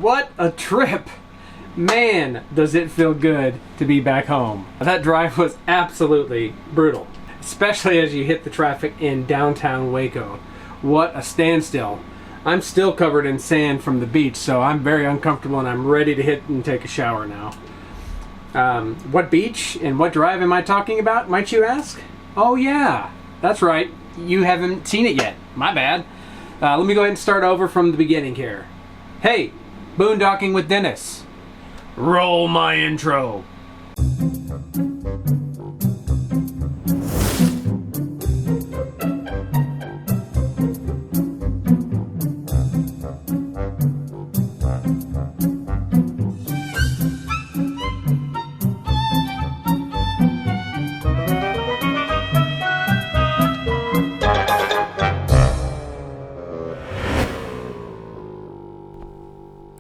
What a trip! Man, does it feel good to be back home. That drive was absolutely brutal, especially as you hit the traffic in downtown Waco. What a standstill. I'm still covered in sand from the beach, so I'm very uncomfortable and I'm ready to hit and take a shower now. What beach and what drive am I talking about, might you ask? Oh yeah, that's right. You haven't seen it yet. My bad. Let me go ahead and start over from the beginning here. Hey, Boondocking with Dennis. Roll my intro.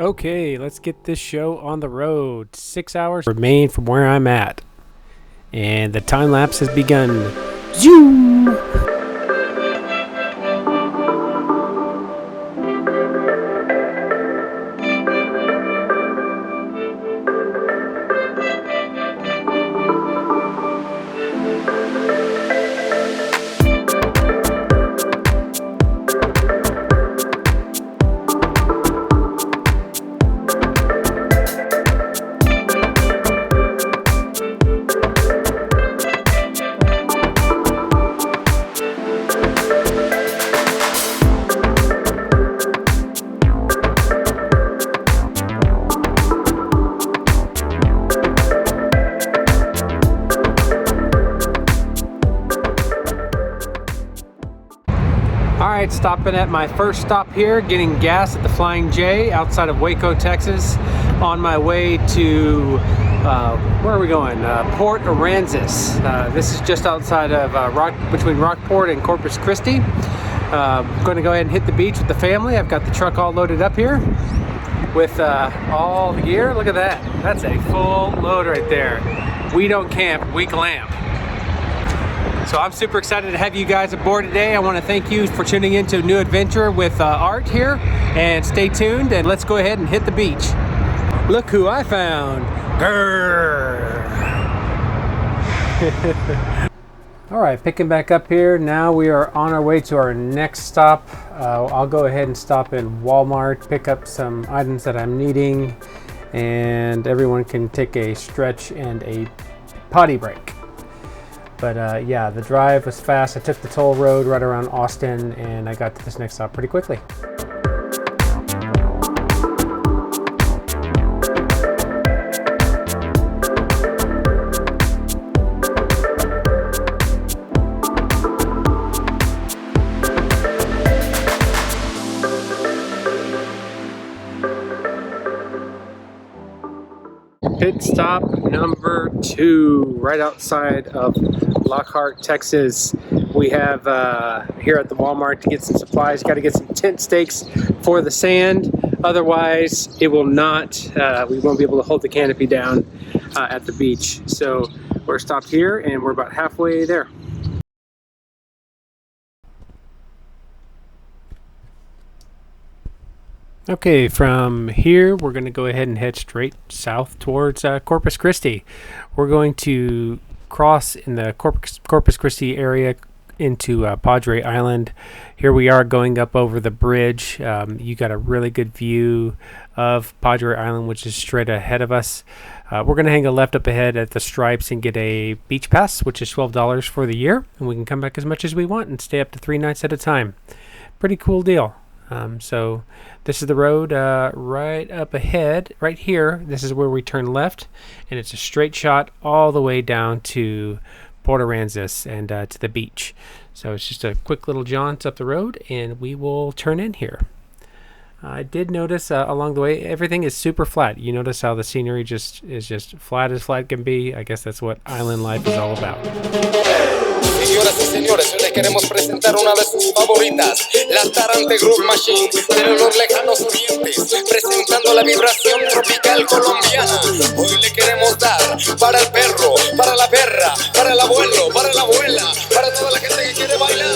Okay, let's get this show on the road. 6 hours remain from where I'm at. And the time lapse has begun. Zoom! Alright, stopping at my first stop here, getting gas at the Flying J outside of Waco, Texas. On my way to, where are we going? Port Aransas. This is just outside of between Rockport and Corpus Christi. I'm going to go ahead and hit the beach with the family. I've got the truck all loaded up here with all the gear. Look at that. That's a full load right there. We don't camp, we glam. So I'm super excited to have you guys aboard today. I want to thank you for tuning into a new adventure with Art here, and stay tuned and let's go ahead and hit the beach. Look who I found. Grrr. All right, picking back up here. Now we are on our way to our next stop. I'll go ahead and stop in Walmart, pick up some items that I'm needing, and everyone can take a stretch and a potty break. But yeah, the drive was fast. I took the toll road right around Austin and I got to this next stop pretty quickly. Pit stop number 2, right outside of Lockhart, Texas. We have here at the Walmart to get some supplies. Got to get some tent stakes for the sand. Otherwise, it will not. We won't be able to hold the canopy down at the beach. So we're stopped here, and we're about halfway there. Okay, from here we're going to go ahead and head straight south towards Corpus Christi. We're going to cross in the Corpus Christi area into Padre Island. Here we are going up over the bridge. You got a really good view of Padre Island, which is straight ahead of us. We're going to hang a left up ahead at the Stripes and get a beach pass, which is $12 for the year, and we can come back as much as we want and stay up to 3 nights at a time. Pretty cool deal. So this is the road right up ahead, right here. This is where we turn left, and it's a straight shot all the way down to Port Aransas and to the beach. So it's just a quick little jaunt up the road, and we will turn in here. I did notice along the way, everything is super flat. You notice how the scenery is just flat as flat can be. I guess that's what island life is all about. Señoras y señores, hoy les queremos presentar una de sus favoritas, la Tarante Groove Machine de los lejanos orientes, presentando la vibración tropical colombiana. Hoy le queremos dar para el perro, para la perra, para el abuelo, para la abuela, para toda la gente que quiere bailar.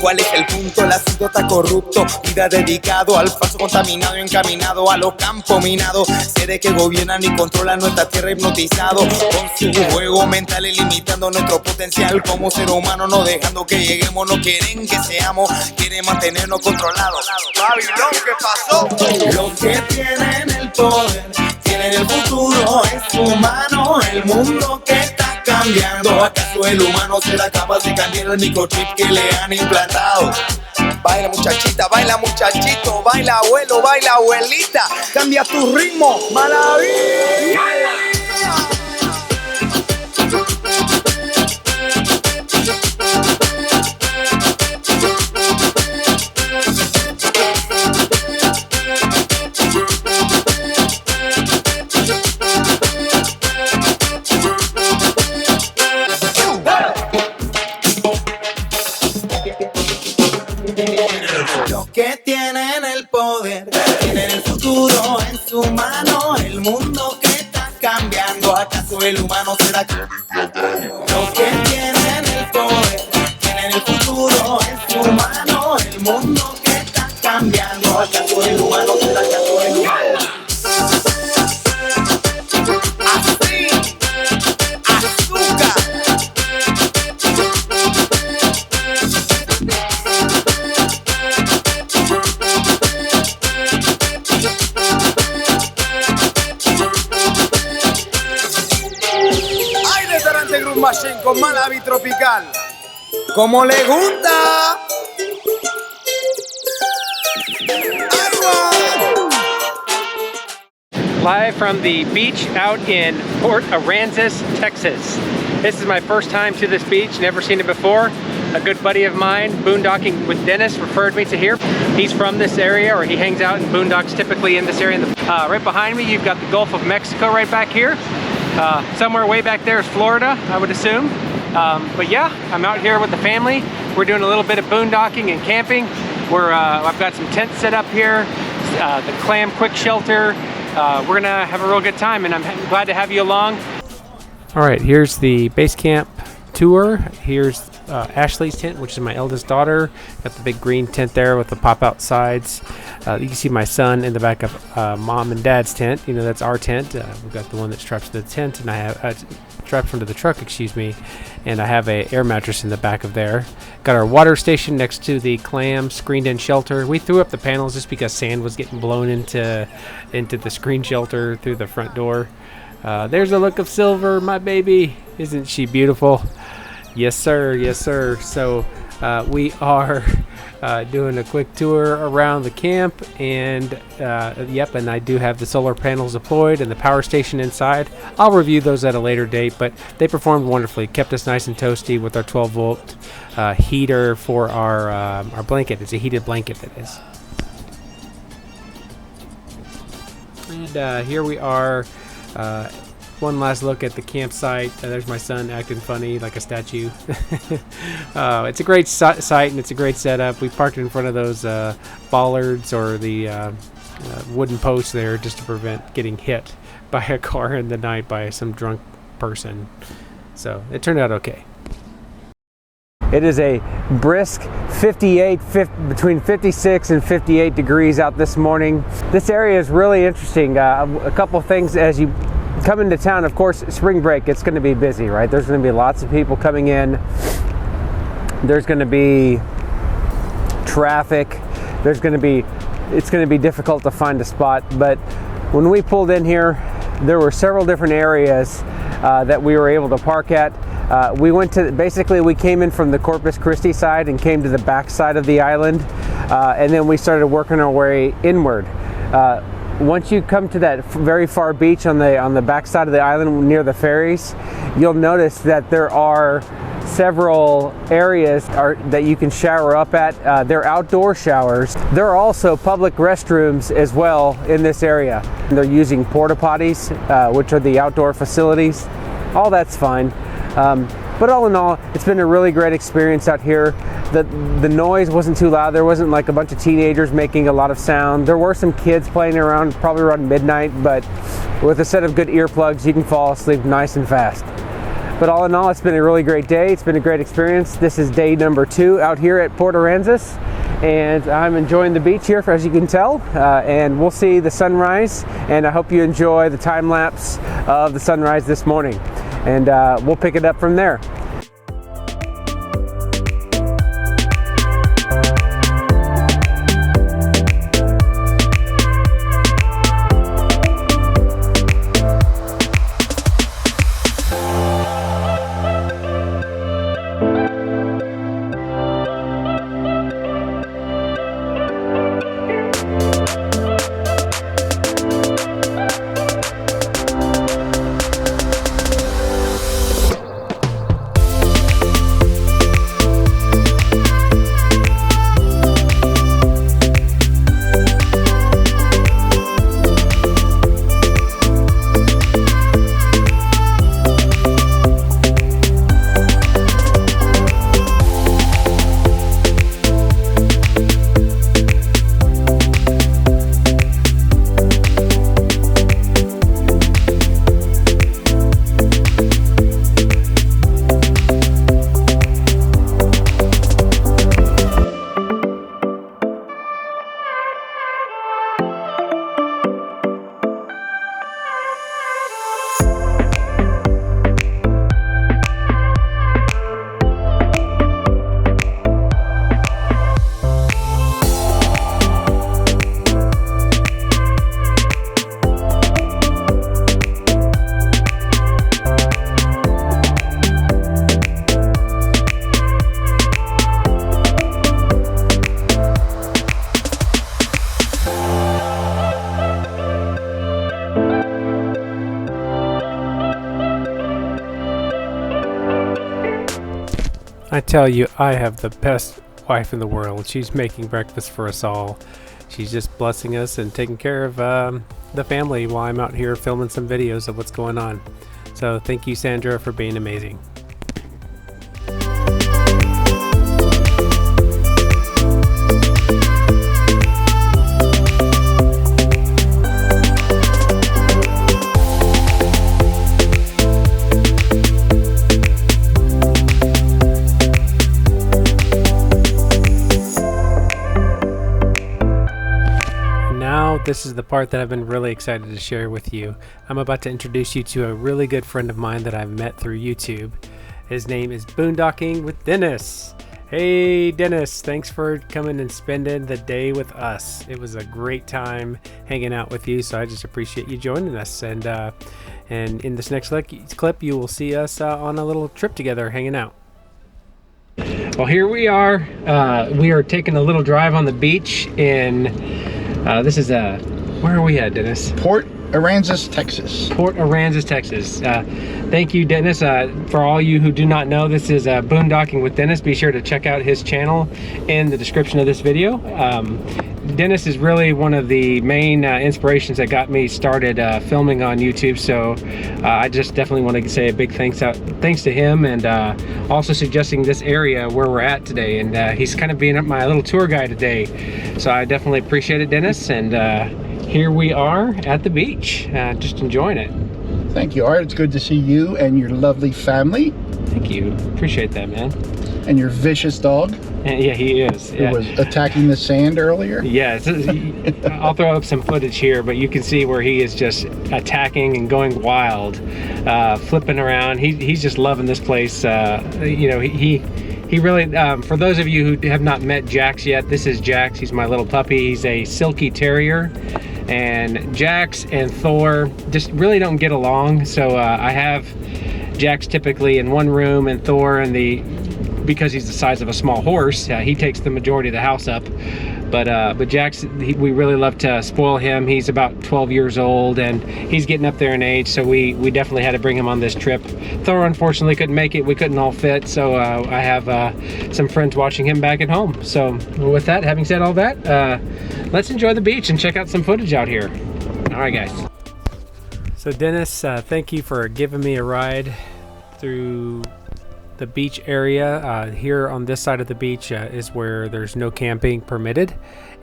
¿Cuál es el punto? El asunto está corrupto. Vida dedicado al falso contaminado, encaminado a los campos minados. Seres que gobiernan y controlan nuestra tierra hipnotizado con su juego mental, limitando nuestro potencial como ser humano, no dejando que lleguemos, no quieren que seamos, quieren mantenernos controlados. Babilón, ¿qué pasó? Los que tienen el poder tienen el futuro en su mano, el mundo que está cambiando. ¿Acaso el humano será capaz de cambiar el microchip que le han implantado? Baila muchachita, baila muchachito, baila abuelo, baila abuelita, cambia tu ritmo, maravilla. Los que tienen el poder tienen el futuro en su mano, el mundo que está cambiando. ¿Acaso el humano será? Los que tienen el poder tienen el futuro en su mano, el mundo que está cambiando. ¿Acaso el humano será? ¿Acaso el humano? Así, azúcar. Machine con Malabi tropical, como le gusta. Live from the beach out in Port Aransas, Texas. This is my first time to this beach, never seen it before. A good buddy of mine, Boondocking with Dennis, referred me to here. He's from this area, or he hangs out and boondocks typically in this area. Right behind me, you've got the Gulf of Mexico right back here. Somewhere way back there is Florida, I would assume. But yeah, I'm out here with the family. We're doing a little bit of boondocking and camping. I've got some tents set up here, the Clam quick shelter. We're gonna have a real good time, and I'm glad to have you along. All right, here's the base camp tour. Here's Ashley's tent, which is my eldest daughter. Got the big green tent there with the pop-out sides. You can see my son in the back of mom and dad's tent. You know, that's our tent. We've got the one that straps to the tent, and I have straps onto the truck, excuse me. And I have a air mattress in the back of there. Got our water station next to the Clam screened-in shelter. We threw up the panels just because sand was getting blown into the screen shelter through the front door. There's a look of Silver, my baby. Isn't she beautiful? Yes, sir. Yes, sir. So we are doing a quick tour around the camp, and and I do have the solar panels deployed and the power station inside. I'll review those at a later date, but they performed wonderfully. Kept us nice and toasty with our 12-volt heater for our blanket. It's a heated blanket, that is. And here we are. One last look at the campsite. There's my son acting funny like a statue. It's a great site, and it's a great setup. We parked in front of those bollards, or the wooden posts there, just to prevent getting hit by a car in the night by some drunk person. So it turned out okay. It is a brisk between 56 and 58 degrees out this morning. This area is really interesting. A couple things as you come into town. Of course, spring break, it's going to be busy, right? There's going to be lots of people coming in. There's going to be traffic. It's going to be difficult to find a spot. But when we pulled in here, there were several different areas that we were able to park at. We came in from the Corpus Christi side and came to the back side of the island, and then we started working our way inward. Once you come to that very far beach on the back side of the island near the ferries, you'll notice that there are several areas that you can shower up at. They're outdoor showers. There are also public restrooms as well in this area. They're using porta potties, which are the outdoor facilities. All that's fine. But all in all, it's been a really great experience out here. The noise wasn't too loud. There wasn't like a bunch of teenagers making a lot of sound. There were some kids playing around, probably around midnight, but with a set of good earplugs, you can fall asleep nice and fast. But all in all, it's been a really great day. It's been a great experience. This is day number 2 out here at Port Aransas, and I'm enjoying the beach here, as you can tell, and we'll see the sunrise, and I hope you enjoy the time lapse of the sunrise this morning, and we'll pick it up from there. I tell you, I have the best wife in the world. She's making breakfast for us all. She's just blessing us and taking care of the family while I'm out here filming some videos of what's going on. So thank you, Sandra, for being amazing. This is the part that I've been really excited to share with you. I'm about to introduce you to a really good friend of mine that I've met through YouTube. His name is Boondocking with Dennis. Hey Dennis, thanks for coming and spending the day with us. It was a great time hanging out with you, so I just appreciate you joining us. And in this next clip, you will see us on a little trip together hanging out. Well, here we are. We are taking a little drive on the beach in... this is where are we at, Dennis? Port Aransas, Texas. Port Aransas, Texas. Thank you, Dennis. For all you who do not know, this is Boondocking with Dennis. Be sure to check out his channel in the description of this video. Dennis is really one of the main inspirations that got me started filming on YouTube. So I just definitely want to say a big thanks to him, and also suggesting this area where we're at today. And he's kind of being my little tour guide today. So I definitely appreciate it, Dennis. And here we are at the beach, just enjoying it. Thank you, Art. It's good to see you and your lovely family. Thank you. Appreciate that, man. And your vicious dog. And yeah, he is. Who was attacking the sand earlier. Yeah, I'll throw up some footage here, but you can see where he is just attacking and going wild, flipping around. He's just loving this place. You know, he really, for those of you who have not met Jax yet, this is Jax. He's my little puppy. He's a silky terrier. And Jax and Thor just really don't get along. So I have Jax typically in one room, and Thor in the, because he's the size of a small horse, he takes the majority of the house up. But Jax, we really love to spoil him. He's about 12 years old, and he's getting up there in age, so we definitely had to bring him on this trip. Thor unfortunately couldn't make it. We couldn't all fit, so I have some friends watching him back at home. So with that, having said all that, let's enjoy the beach and check out some footage out here. All right, guys. So Dennis, thank you for giving me a ride through the beach area. Here on this side of the beach is where there's no camping permitted,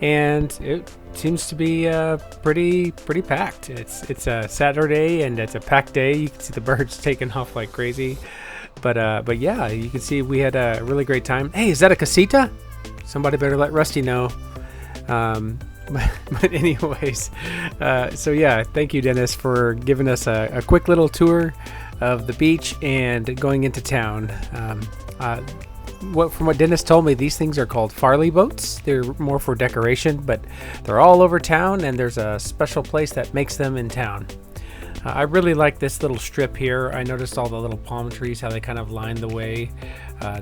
and it seems to be pretty packed. It's a Saturday and it's a packed day. You can see the birds taking off like crazy, but yeah, you can see we had a really great time. Hey, is that a casita? Somebody better let Rusty know. But anyways, so yeah, thank you, Dennis, for giving us a quick little tour of the beach and going into town. From what Dennis told me, these things are called Farley boats. They're more for decoration, but they're all over town, and there's a special place that makes them in town. I really like this little strip here. I noticed all the little palm trees, how they kind of line the way.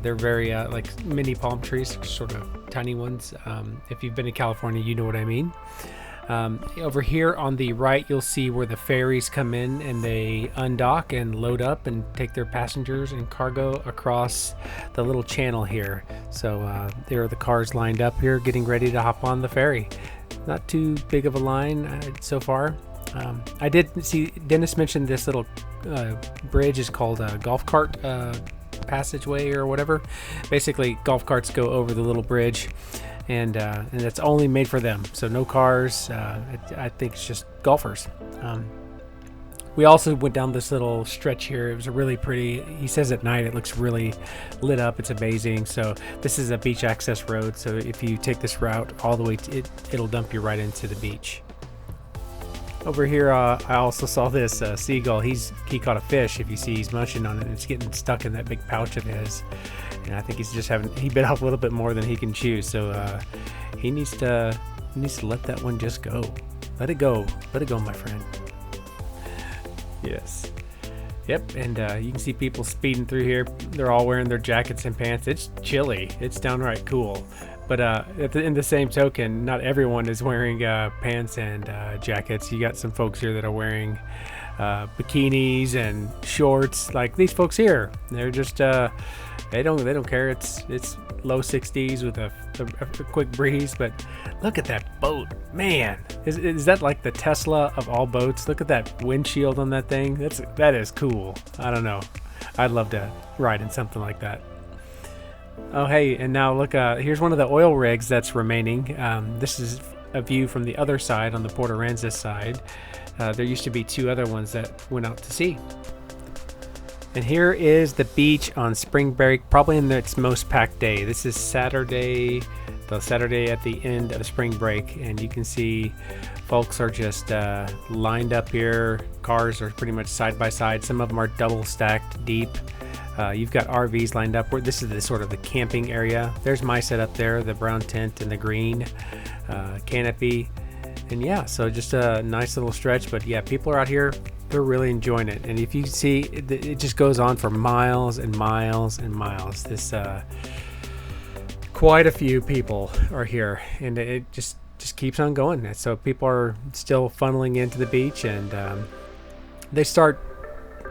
They're very like mini palm trees, sort of tiny ones. If you've been to California, you know what I mean. Over here on the right, you'll see where the ferries come in and they undock and load up and take their passengers and cargo across the little channel here. So there are the cars lined up here getting ready to hop on the ferry. Not too big of a line so far. I did see Dennis mentioned this little bridge is called a golf cart passageway or whatever. Basically, golf carts go over the little bridge, and it's only made for them. So no cars. I think it's just golfers. We also went down this little stretch here. It was a really pretty. He says at night it looks really lit up. It's amazing. So this is a beach access road. So if you take this route all the way, it'll dump you right into the beach. Over here, I also saw this seagull. He caught a fish. If you see, he's munching on it. It's getting stuck in that big pouch of his, and I think he's just he bit off a little bit more than he can chew. So he needs to let that one just go. Let it go, my friend. Yes. Yep, and you can see people speeding through here. They're all wearing their jackets and pants. It's chilly. It's downright cool. But in the same token, not everyone is wearing pants and jackets. You got some folks here that are wearing bikinis and shorts, like these folks here. They're just they don't care. It's low 60s with a quick breeze. But look at that boat, man! Is that like the Tesla of all boats? Look at that windshield on that thing. That is cool. I don't know. I'd love to ride in something like that. Oh, hey, and now look, here's one of the oil rigs that's remaining. This is a view from the other side, on the Port Aransas side. There used to be two other ones that went out to sea. And here is the beach on spring break, probably in its most packed day. This is Saturday, the Saturday at the end of spring break, and you can see folks are just lined up here. Cars are pretty much side by side. Some of them are double stacked deep. You've got RVs lined up. This is the sort of the camping area. There's my setup there, the brown tent and the green canopy. And yeah, so just a nice little stretch. But yeah, people are out here. They're really enjoying it. And if you see, it just goes on for miles and miles and miles. This quite a few people are here, and it just keeps on going. So people are still funneling into the beach, and they start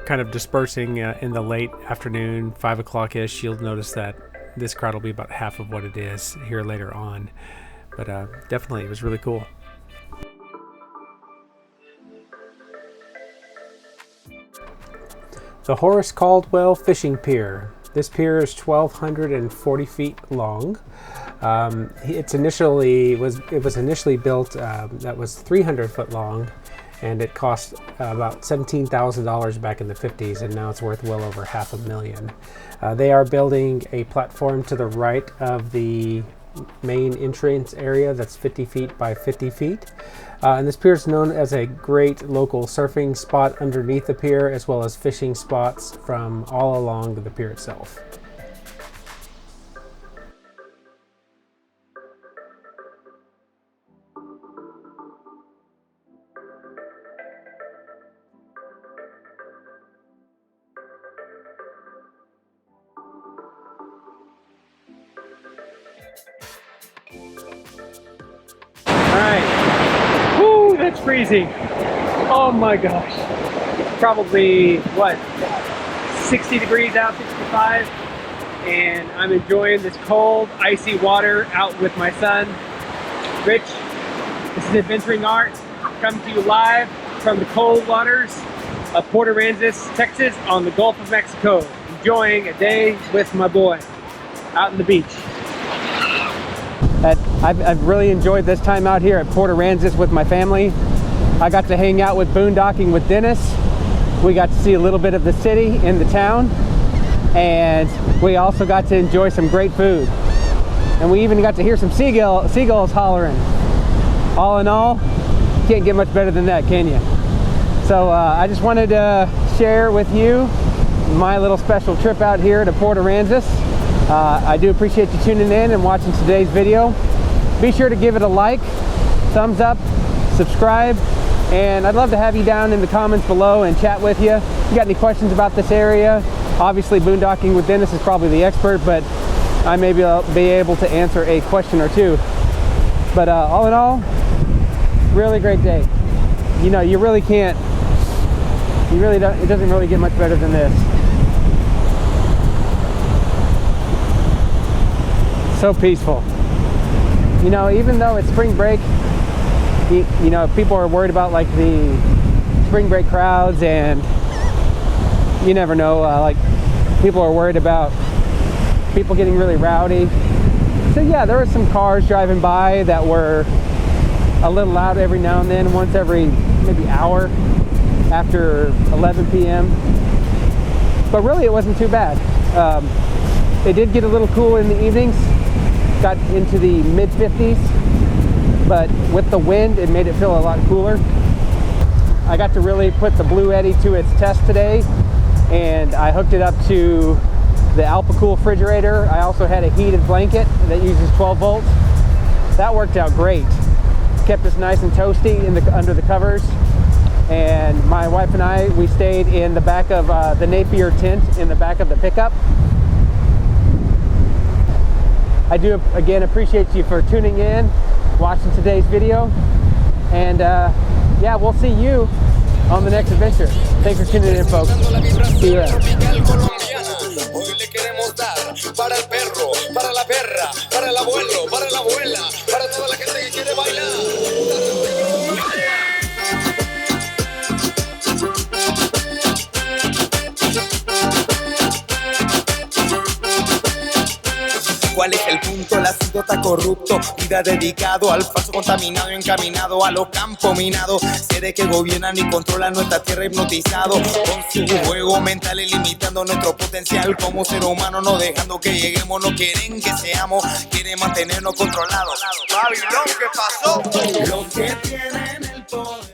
kind of dispersing in the late afternoon, 5 o'clock ish. You'll notice that this crowd will be about half of what it is here later on. But definitely, it was really cool. The Horace Caldwell Fishing Pier. This pier is 1,240 feet long. It was initially built that was 300 foot long, and it cost about $17,000 back in the 50s, and now it's worth well over $500,000. They are building a platform to the right of the main entrance area that's 50 feet by 50 feet. And this pier is known as a great local surfing spot underneath the pier, as well as fishing spots from all along the pier itself. Alright. Woo, that's freezing. Oh my gosh. Probably, 60 degrees out, 65. And I'm enjoying this cold, icy water out with my son, Rich. This is Adventuring Arts, coming to you live from the cold waters of Port Aransas, Texas, on the Gulf of Mexico. enjoying a day with my boy out on the beach. I've really enjoyed this time out here at Port Aransas with my family. I got to hang out with Boondocking with Dennis. We got to see a little bit of the city and the town, and we also got to enjoy some great food. And we even got to hear some seagulls hollering. All in all, can't get much better than that, can you? So I just wanted to share with you my little special trip out here to Port Aransas. I do appreciate you tuning in and watching today's video. Be sure to give it a like, thumbs up, subscribe, and I'd love to have you down in the comments below and chat with you. If you got any questions about this area, obviously Boondocking with Dennis is probably the expert, but I may be able to answer a question or two. But all in all, really great day. You know, you really can't, it doesn't really get much better than this. So peaceful. You know, even though it's spring break, you know, people are worried about like the spring break crowds, and you never know, like people are worried about people getting really rowdy. So yeah, there were some cars driving by that were a little loud every now and then, once every maybe hour after 11 p.m. But really it wasn't too bad. It did get a little cool in the evenings, got into the mid 50s, but with the wind it made it feel a lot cooler. I got to really put the Bluetti to its test today, and I hooked it up to the Alpicool refrigerator. I also had a heated blanket that uses 12 volts. That worked out great. Kept us nice and toasty under the covers. And my wife and I, we stayed in the back of the Napier tent in the back of the pickup. I do again appreciate you for tuning in, watching today's video, and yeah, we'll see you on the next adventure. Thanks for tuning in, folks. See you around. Hoy le queremos dar para el perro, para la perra, para el abuelo, para la abuela, para toda la gente que quiere bailar. ¿Cuál es el punto? El asunto está corrupto. Vida dedicado al falso contaminado, encaminado a los campos minados. Seres que gobiernan y controlan nuestra tierra hipnotizado con su juego mental, limitando nuestro potencial como ser humano, no dejando que lleguemos, no quieren que seamos, quieren mantenernos controlados. Babilón, ¿qué pasó? Los que tienen el poder.